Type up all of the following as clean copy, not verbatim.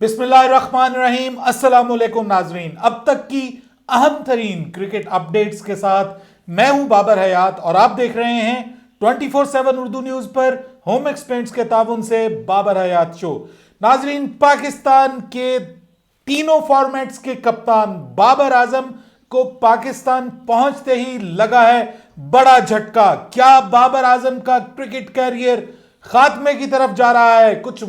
बिस्मिल्लाहिर्रहमानिर्रहीम। अस्सलामुअलैकुम नाजरीन, अब तक की अहम तरीन क्रिकेट अपडेट्स के साथ मैं हूं बाबर हयात और आप देख रहे हैं 24/7 उर्दू न्यूज पर होम एक्सपेंट्स के ताउन से बाबर हयात शो। नाजरीन, पाकिस्तान के तीनों फॉर्मेट्स के कप्तान बाबर आजम को पाकिस्तान पहुंचते ही लगा है बड़ा झटका। क्या बाबर आजम का क्रिकेट कैरियर खात्मे की तरफ जा रहा है? कुछ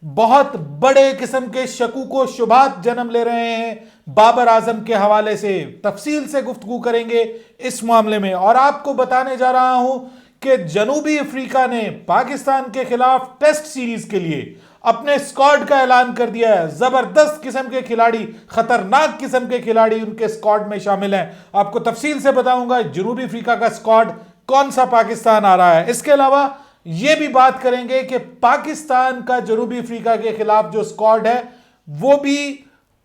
बहुत बड़े किस्म के शकूक शुबात जन्म ले रहे हैं बाबर आजम के हवाले से। तफसील से गुफ्तगू करेंगे इस मामले में और आपको बताने जा रहा हूं कि जनूबी अफ्रीका ने पाकिस्तान के खिलाफ टेस्ट सीरीज के लिए अपने स्क्वाड का ऐलान कर दिया है। जबरदस्त किस्म के खिलाड़ी, खतरनाक किस्म के खिलाड़ी उनके स्क्वाड में शामिल हैं। आपको तफसील से बताऊंगा जनूबी अफ्रीका का स्क्वाड कौन सा पाकिस्तान आ रहा है। इसके अलावा यह भी बात करेंगे कि पाकिस्तान का जनूबी अफ्रीका के खिलाफ जो स्क्वाड है वो भी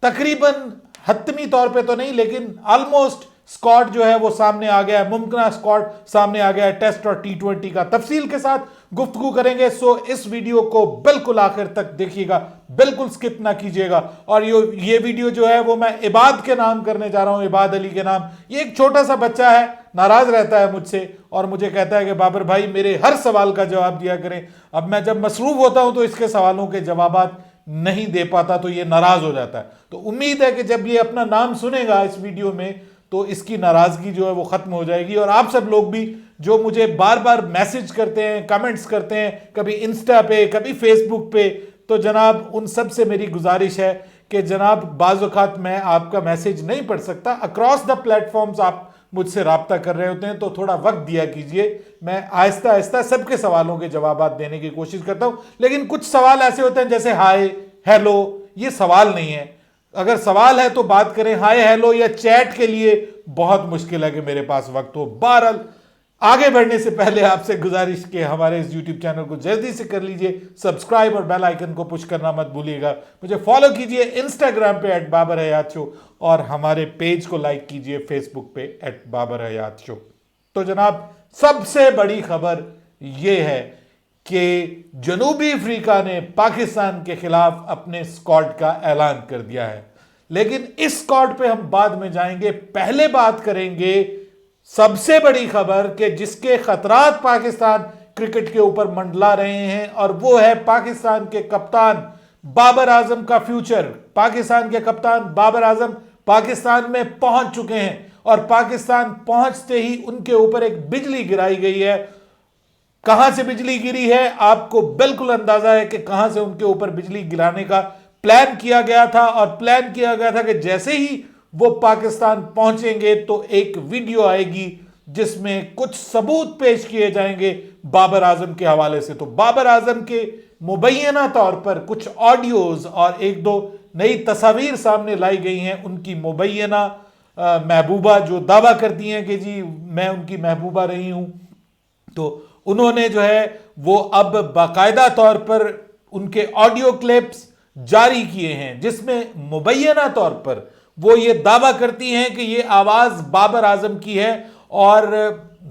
तकरीबन हतमी तौर पे तो नहीं लेकिन ऑलमोस्ट स्क्वाड जो है वो सामने आ गया है, मुमकिन स्क्वाड सामने आ गया है टेस्ट और T20 का। तफसील के साथ गुफ्तगू करेंगे, सो इस वीडियो को बिल्कुल आखिर तक देखिएगा, बिल्कुल स्किप ना कीजिएगा। और ये वीडियो जो है वो मैं इबाद के नाम करने जा रहा हूं, इबाद अली के नाम। ये एक छोटा सा बच्चा है, नाराज रहता है मुझसे और मुझे कहता है कि बाबर भाई मेरे हर सवाल का जवाब दिया करें। अब मैं जब मसरूफ होता हूं तो इसके सवालों के जवाब नहीं दे पाता तो ये नाराज हो जाता है। तो उम्मीद है कि जब ये अपना नाम सुनेगा इस वीडियो में तो इसकी नाराजगी जो है वो खत्म हो जाएगी। और आप सब लोग भी जो मुझे बार बार मैसेज करते हैं, कमेंट्स करते हैं, कभी इंस्टा पे कभी फेसबुक पे, तो जनाब उन सब से मेरी गुजारिश है कि जनाब बाज़ औक़ात मैं आपका मैसेज नहीं पढ़ सकता, अक्रॉस द प्लेटफॉर्म्स आप मुझसे राब्ता कर रहे होते हैं, तो थोड़ा वक्त दिया कीजिए। मैं आहिस्ता आहिस्ता सबके सवालों के जवाब देने की कोशिश करता हूं। लेकिन कुछ सवाल ऐसे होते हैं जैसे हाय हेलो, ये सवाल नहीं है। अगर सवाल है तो बात करें, हाय हेलो या चैट के लिए बहुत मुश्किल है कि मेरे पास वक्त हो। बहरहाल आगे बढ़ने से पहले आपसे गुजारिश के हमारे इस YouTube चैनल को जल्दी से कर लीजिए सब्सक्राइब और बेल आइकन को पुश करना मत भूलिएगा। मुझे फॉलो कीजिए इंस्टाग्राम पे @बाबरहयात शो और हमारे पेज को लाइक कीजिए फेसबुक पे @बाबरहयात शो। तो जनाब सबसे बड़ी खबर यह है कि जनूबी अफ्रीका ने पाकिस्तान के खिलाफ अपने स्क्वाड का ऐलान कर दिया है। लेकिन इस स्क्वाड पे हम बाद में जाएंगे, पहले बात करेंगे सबसे बड़ी खबर कि जिसके खतरात पाकिस्तान क्रिकेट के ऊपर मंडला रहे हैं और वो है पाकिस्तान के कप्तान बाबर आजम का फ्यूचर। पाकिस्तान के कप्तान बाबर आजम पाकिस्तान में पहुंच चुके हैं और पाकिस्तान पहुंचते ही उनके ऊपर एक बिजली गिराई गई है। कहां से बिजली गिरी है आपको बिल्कुल अंदाजा है कि कहां से उनके ऊपर बिजली गिराने का प्लान किया गया था। और प्लान किया गया था कि जैसे ही वो पाकिस्तान पहुंचेंगे तो एक वीडियो आएगी जिसमें कुछ सबूत पेश किए जाएंगे बाबर आजम के हवाले से। तो बाबर आजम के मुबैना तौर पर कुछ ऑडियोज और एक दो नई तस्वीर सामने लाई गई हैं। उनकी मुबैना महबूबा जो दावा करती हैं कि जी मैं उनकी महबूबा रही हूं, तो उन्होंने जो है वो अब बाकायदा तौर पर उनके ऑडियो क्लिप्स जारी किए हैं जिसमें मुबैना तौर पर वो ये दावा करती हैं कि ये आवाज बाबर आजम की है और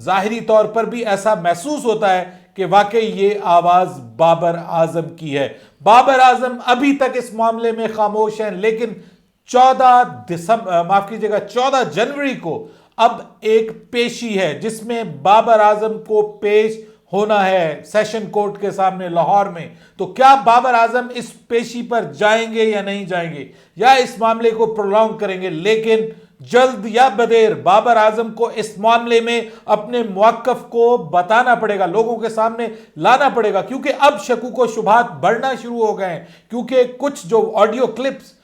जाहिरी तौर पर भी ऐसा महसूस होता है कि वाकई ये आवाज बाबर आजम की है। बाबर आजम अभी तक इस मामले में खामोश हैं, लेकिन 14 जनवरी को अब एक पेशी है जिसमें बाबर आजम को पेश होना है सेशन कोर्ट के सामने लाहौर में। तो क्या बाबर आजम इस पेशी पर जाएंगे या नहीं जाएंगे या इस मामले को प्रोलॉन्ग करेंगे? लेकिन जल्द या बदेर बाबर आजम को इस मामले में अपने मौक़िफ़ को बताना पड़ेगा, लोगों के सामने लाना पड़ेगा, क्योंकि अब शकूक व शुबहात बढ़ना शुरू हो गए हैं। क्योंकि कुछ जो ऑडियो क्लिप्स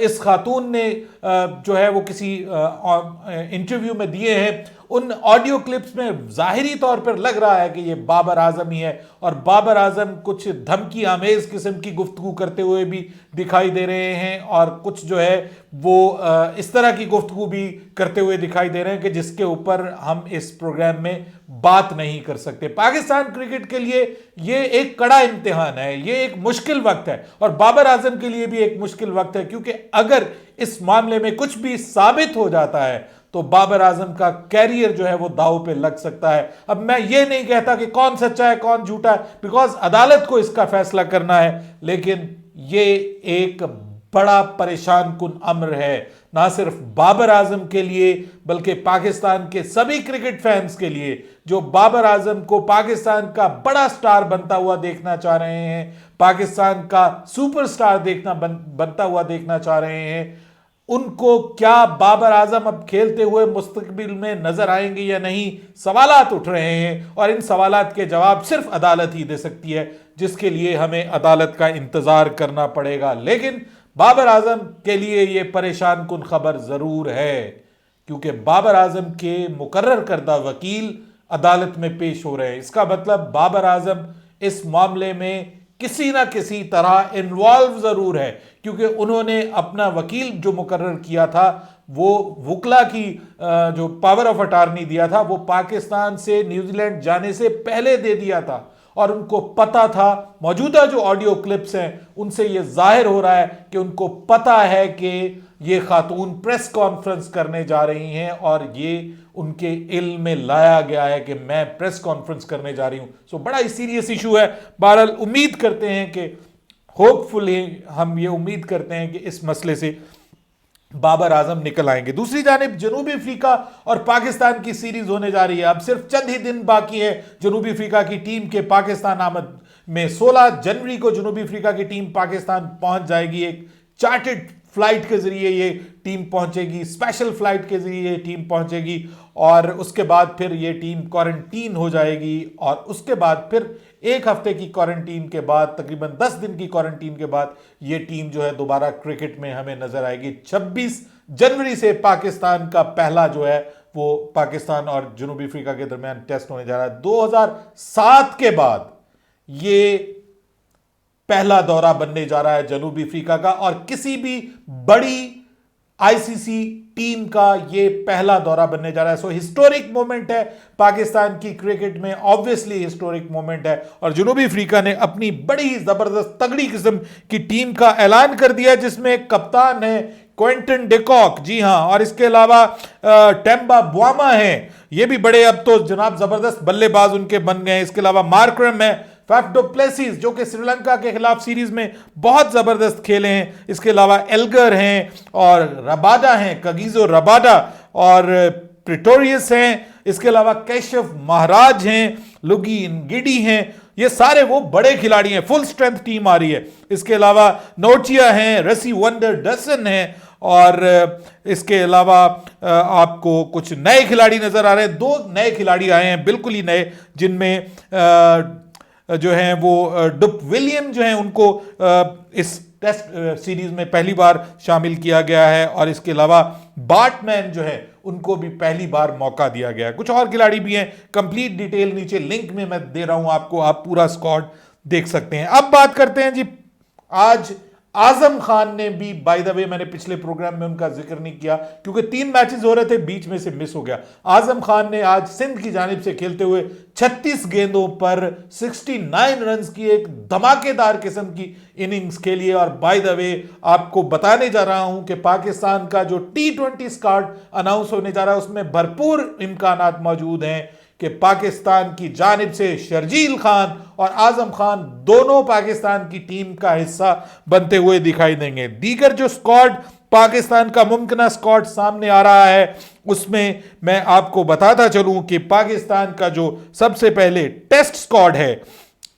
इस खातून ने जो है वो किसी इंटरव्यू में दिए हैं, उन ऑडियो क्लिप्स में जाहिरी तौर पर लग रहा है कि ये बाबर आजम ही है। और बाबर आजम कुछ धमकी आमेज किस्म की गुफ्तगू करते हुए भी दिखाई दे रहे हैं और कुछ जो है वो इस तरह की गुफ्तगू भी करते हुए दिखाई दे रहे हैं कि जिसके ऊपर हम इस प्रोग्राम में बात नहीं कर सकते। पाकिस्तान क्रिकेट के लिए ये एक कड़ा इम्तिहान है, ये एक मुश्किल वक्त है और बाबर आजम के लिए भी एक मुश्किल वक्त है, क्योंकि अगर इस मामले में कुछ भी साबित हो जाता है तो बाबर आजम का कैरियर जो है वो दांव पे लग सकता है। अब मैं ये नहीं कहता कि कौन सच्चा है कौन झूठा है, बिकॉज अदालत को इसका फैसला करना है, लेकिन ये एक बड़ा परेशान कुन अम्र है, ना सिर्फ बाबर आजम के लिए बल्कि पाकिस्तान के सभी क्रिकेट फैंस के लिए जो बाबर आजम को पाकिस्तान का बड़ा स्टार बनता हुआ देखना चाह रहे हैं, पाकिस्तान का सुपरस्टार बनता हुआ देखना चाह रहे हैं। उनको क्या बाबर आजम अब खेलते हुए मुस्तकबिल में नजर आएंगे या नहीं, सवालात उठ रहे हैं और इन सवालात के जवाब सिर्फ अदालत ही दे सकती है, जिसके लिए हमें अदालत का इंतजार करना पड़ेगा। लेकिन बाबर आजम के लिए यह परेशान कुन खबर जरूर है, क्योंकि बाबर आजम के मुकर्रर करदा वकील अदालत में पेश हो रहे हैं। इसका मतलब बाबर आजम इस मामले में किसी ना किसी तरह इन्वॉल्व जरूर है, क्योंकि उन्होंने अपना वकील जो मुकर्रर किया था, वो वुकला की जो पावर ऑफ अटार्नी दिया था, वो पाकिस्तान से न्यूजीलैंड जाने से पहले दे दिया था और उनको पता था। मौजूदा जो ऑडियो क्लिप्स हैं उनसे ये जाहिर हो रहा है कि उनको पता है कि ये खातून प्रेस कॉन्फ्रेंस करने जा रही हैं और ये उनके इल्म में लाया गया है कि मैं प्रेस कॉन्फ्रेंस करने जा रही हूं। सो बड़ा ही सीरियस इशू है। बहरहाल उम्मीद करते हैं कि होपफुली हम ये उम्मीद करते हैं कि इस मसले से बाबर आजम निकल आएंगे। दूसरी जानिब जनूबी अफ्रीका और पाकिस्तान की सीरीज होने जा रही है। अब सिर्फ चंद ही दिन बाकी है जनूबी अफ्रीका की टीम के पाकिस्तान आमद में। 16 जनवरी को जनूबी अफ्रीका की टीम पाकिस्तान पहुंच जाएगी। एक चार्टर्ड फ्लाइट के जरिए ये टीम पहुंचेगी, स्पेशल फ्लाइट के जरिए ये टीम पहुंचेगी और उसके बाद फिर ये टीम क्वारंटीन हो जाएगी और उसके बाद फिर एक हफ्ते की क्वारंटीन के बाद, तकरीबन 10 दिन की क्वारंटीन के बाद ये टीम जो है दोबारा क्रिकेट में हमें नजर आएगी। 26 जनवरी से पाकिस्तान का पहला जो है वो पाकिस्तान और जनूबी अफ्रीका के दरमियान टेस्ट होने जा रहा है। 2007 के बाद ये पहला दौरा बनने जा रहा है जनूबी अफ्रीका का और किसी भी बड़ी आईसीसी टीम का ये पहला दौरा बनने जा रहा है। सो हिस्टोरिक मोमेंट है पाकिस्तान की क्रिकेट में, ऑब्वियसली हिस्टोरिक मोमेंट है। और जनूबी अफ्रीका ने अपनी बड़ी जबरदस्त तगड़ी किस्म की टीम का ऐलान कर दिया, जिसमें कप्तान है क्विंटन डिकॉक, जी हां, और इसके अलावा टेम्बा बुआमा हैं, ये भी बड़े अब तो जनाब जबरदस्त बल्लेबाज उनके बन गए हैं। इसके अलावा मार्करम है, फैफ डु प्लेसिस जो कि श्रीलंका के खिलाफ सीरीज में बहुत जबरदस्त खेले हैं। इसके अलावा एल्गर हैं और रबाडा हैं, कगीजो रबाडा, और प्रिटोरियस हैं। इसके अलावा कैशफ महाराज हैं, लुगी इनगिडी हैं। ये सारे वो बड़े खिलाड़ी हैं, फुल स्ट्रेंथ टीम आ रही है। इसके अलावा नोचिया हैं, रसी वंडर डसन हैं और इसके अलावा आपको कुछ नए खिलाड़ी नजर आ रहे हैं। 2 नए खिलाड़ी आए हैं बिल्कुल ही नए, जिनमें जो हैं वो डुप विलियम जो हैं उनको इस टेस्ट सीरीज में पहली बार शामिल किया गया है और इसके अलावा बाटमैन जो है उनको भी पहली बार मौका दिया गया है। कुछ और खिलाड़ी भी हैं, कंप्लीट डिटेल नीचे लिंक में मैं दे रहा हूं आपको, आप पूरा स्क्वाड देख सकते हैं। अब बात करते हैं जी, आज आजम खान ने भी, बाय द वे मैंने पिछले प्रोग्राम में उनका जिक्र नहीं किया क्योंकि 3 मैचेस हो रहे थे, बीच में से मिस हो गया। आजम खान ने आज सिंध की जानिब से खेलते हुए 36 गेंदों पर 69 रन की एक धमाकेदार किस्म की इनिंग्स खेली है। और बाय द वे आपको बताने जा रहा हूं कि पाकिस्तान का जो T20 स्क्वाड अनाउंस होने जा रहा है उसमें भरपूर इम्कानात मौजूद हैं कि पाकिस्तान की जानिब से शर्जील खान और आजम खान दोनों पाकिस्तान की टीम का हिस्सा बनते हुए दिखाई देंगे। दीगर जो स्क्वाड पाकिस्तान का मुमकिन स्क्वाड सामने आ रहा है उसमें मैं आपको बताता चलूं कि पाकिस्तान का जो सबसे पहले टेस्ट स्क्वाड है,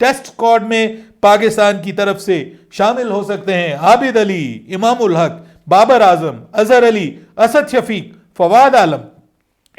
टेस्ट स्क्वाड में पाकिस्तान की तरफ से शामिल हो सकते हैं आबिद अली, इमामुल हक, बाबर आजम, अजहर अली, असद शफीक, फवाद आलम,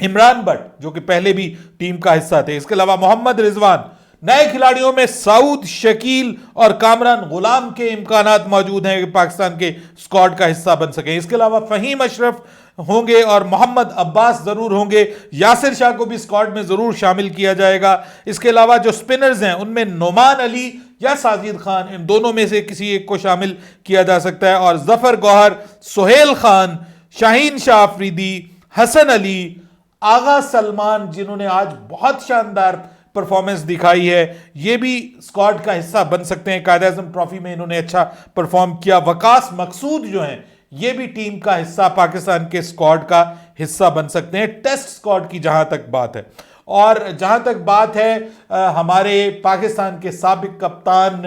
इमरान भट्ट जो कि पहले भी टीम का हिस्सा थे। इसके अलावा मोहम्मद रिजवान। नए खिलाड़ियों में सऊद, शकील और कामरान गुलाम के इम्कानात मौजूद हैं कि पाकिस्तान के स्क्वाड का हिस्सा बन सके। इसके अलावा फहीम अशरफ होंगे और मोहम्मद अब्बास जरूर होंगे। यासिर शाह को भी स्क्वाड में जरूर शामिल किया जाएगा। इसके अलावा जो स्पिनर्स हैं उनमें नोमान अली या साजिद खान, इन दोनों में से किसी एक को शामिल किया जा सकता है। और जफर गौहर, सुहेल खान, शाहीन शाह अफरीदी, हसन अली, आगा सलमान जिन्होंने आज बहुत शानदार परफॉर्मेंस दिखाई है, ये भी स्क्वाड का हिस्सा बन सकते हैं। कायद आज़म ट्रॉफी में इन्होंने अच्छा परफॉर्म किया। वकास मकसूद जो हैं ये भी टीम का हिस्सा, पाकिस्तान के स्क्वाड का हिस्सा बन सकते हैं टेस्ट स्क्वाड की जहां तक बात है। और जहां तक बात है हमारे पाकिस्तान के साबिक कप्तान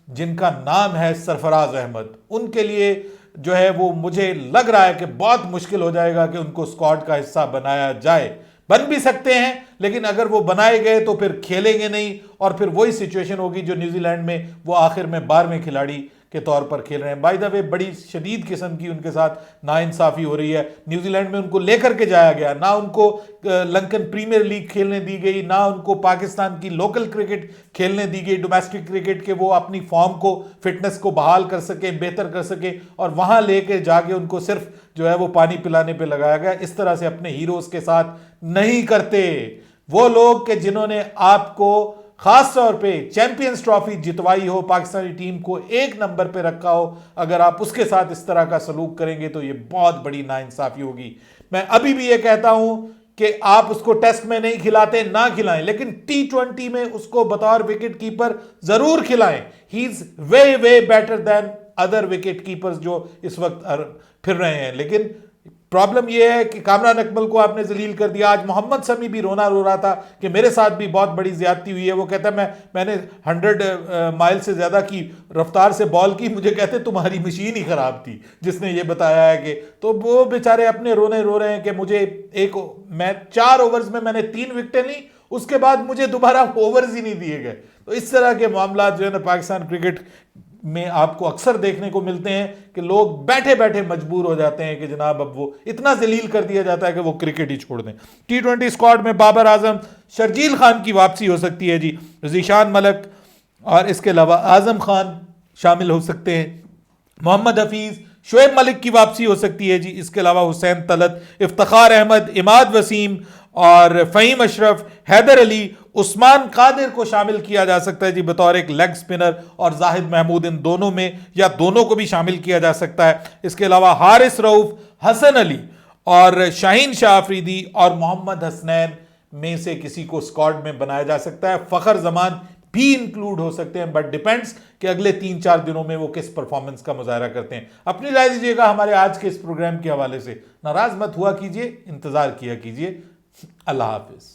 जिनका नाम है सरफराज अहमद, उनके लिए जो है वो मुझे लग रहा है कि बहुत मुश्किल हो जाएगा कि उनको स्क्वाड का हिस्सा बनाया जाए। बन भी सकते हैं, लेकिन अगर वो बनाए गए तो फिर खेलेंगे नहीं, और फिर वही सिचुएशन होगी जो न्यूजीलैंड में वो आखिर में 12वें खिलाड़ी के तौर पर खेल रहे हैं। बाय द वे बड़ी शदीद किस्म की उनके साथ नाइंसाफ़ी हो रही है। न्यूजीलैंड में उनको लेकर के जाया गया, ना उनको लंकन प्रीमियर लीग खेलने दी गई, ना उनको पाकिस्तान की लोकल क्रिकेट खेलने दी गई, डोमेस्टिक क्रिकेट के वो अपनी फॉर्म को, फिटनेस को बहाल कर सके, बेहतर कर सके, और वहाँ लेके जाके उनको सिर्फ जो है वो पानी पिलाने पे लगाया गया। इस तरह से अपने हीरोज़ के साथ नहीं करते वो लोग कि जिन्होंने आपको खास तौर पे चैंपियंस ट्रॉफी जितवाई हो, पाकिस्तानी टीम को एक नंबर पे रखा हो, अगर आप उसके साथ इस तरह का सलूक करेंगे तो ये बहुत बड़ी नाइंसाफी होगी। मैं अभी भी ये कहता हूं कि आप उसको टेस्ट में नहीं खिलाते, ना खिलाएं, लेकिन T20 में उसको बतौर विकेट कीपर जरूर खिलाएं। He is way way better than other wicket keepers जो इस वक्त फिर रहे हैं। लेकिन प्रॉब्लम यह है कि कामरान अकमल को आपने जलील कर दिया। आज मोहम्मद शमी भी रो रहा था कि मेरे साथ भी बहुत बड़ी ज्यादती हुई है। वो कहता है मैंने 100 माइल से ज्यादा की रफ्तार से बॉल की, मुझे कहते तुम्हारी मशीन ही खराब थी जिसने ये बताया है कि, तो वो बेचारे अपने रो रहे हैं कि मैं 4 ओवर्स में मैंने 3 विकेटें ली, उसके बाद मुझे दोबारा ओवर्स ही नहीं दिए गए। तो इस तरह के मामला जो है ना पाकिस्तान क्रिकेट में आपको अक्सर देखने को मिलते हैं कि लोग बैठे बैठे मजबूर हो जाते हैं कि जनाब अब वो इतना जलील कर दिया जाता है कि वो क्रिकेट ही छोड़ दें। T20 स्क्वाड में बाबर आजम, शर्जील खान की वापसी हो सकती है जी, ज़ीशान मलिक और इसके अलावा आजम खान शामिल हो सकते हैं, मोहम्मद हफीज, शोएब मलिक की वापसी हो सकती है जी, इसके अलावा हुसैन तलत, इफ्तिखार अहमद, इमाद वसीम और फ़हीम अशरफ, हैदर अली, उस्मान कादिर को शामिल किया जा सकता है जी बतौर एक लेग स्पिनर, और जाहिद महमूद, इन दोनों में या दोनों को भी शामिल किया जा सकता है। इसके अलावा हारिस रऊफ, हसन अली और शाहीन शाह अफरीदी और मोहम्मद हसनैन में से किसी को स्क्वाड में बनाया जा सकता है। फ़खर जमान भी इंक्लूड हो सकते हैं, बट डिपेंड्स कि अगले 3-4 दिनों में वो किस परफॉर्मेंस का मुजाहरा करते हैं। अपनी राय दीजिएगा हमारे आज के इस प्रोग्राम के हवाले से। नाराज मत हुआ कीजिए, इंतजार किया कीजिए। अल्लाह हाफिज।